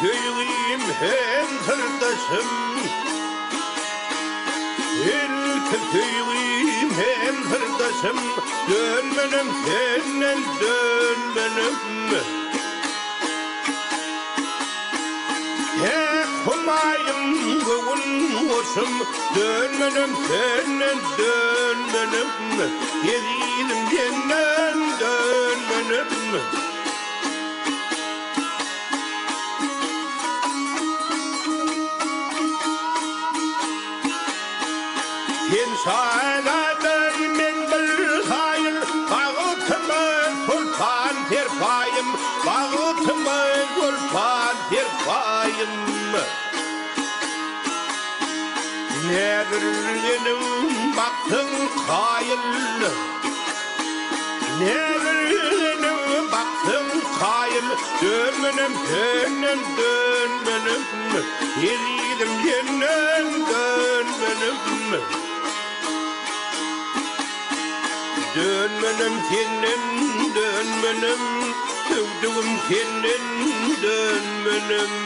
köyüm hem sırdaşım köyüm hem sırdaşım dönmenim senden dönmenim Humayım gövün olsum dönmenim senden dönmenim Yedim senden dönmenim Sen sağladır men bir sayın Bağıtımı sultan terpayım Bağıtımı sultan terpayım Nedir benim baktın kayıl Nedir benim baktın kayıl Dönmenim senden dönmenim Yedim senden dönmenim Dönmenim senden dönmenim Sevduğum senden dönmenim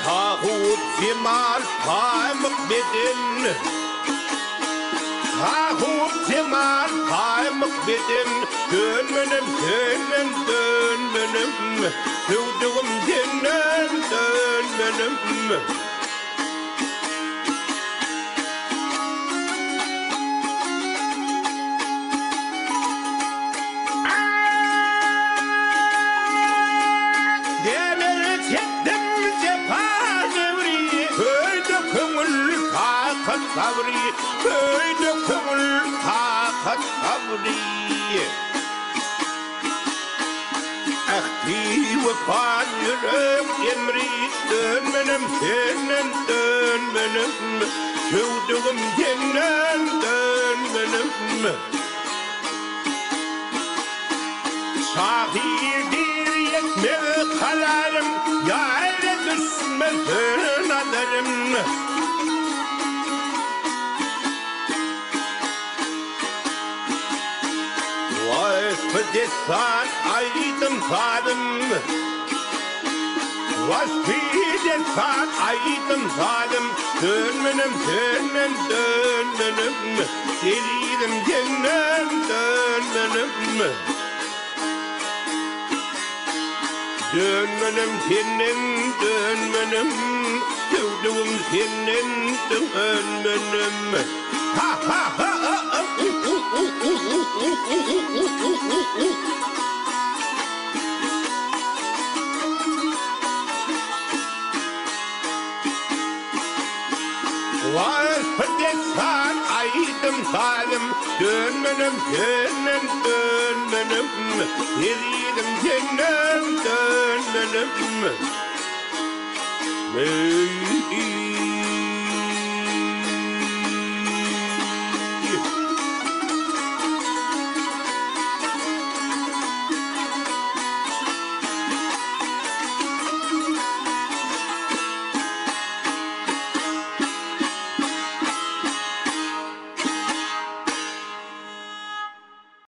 Tahut cemal paymak bedin Tahut cemal paymak bedin Dönmenim senden dönmenim Sevduğum senden dönmenim Sabri, köyde kumul takat sabri Ahdi vefan yürek emri Dönmenim senden dönmenim Sevduğum senden dönmenim Sahildir yetme kalarım Yâre düşmesin adarım Vasfıdesan aydım zalim Vasfıdesan aydım zalim Dönmenim senden dönmenim Deliydim senden dönmenim Dönmenim senden dönmenim Sevduğum senden dönmenim Ha ha ha ha Vasfıdesan aydım zalim Dönmenim senden dönmenim Yedim senden dönmenim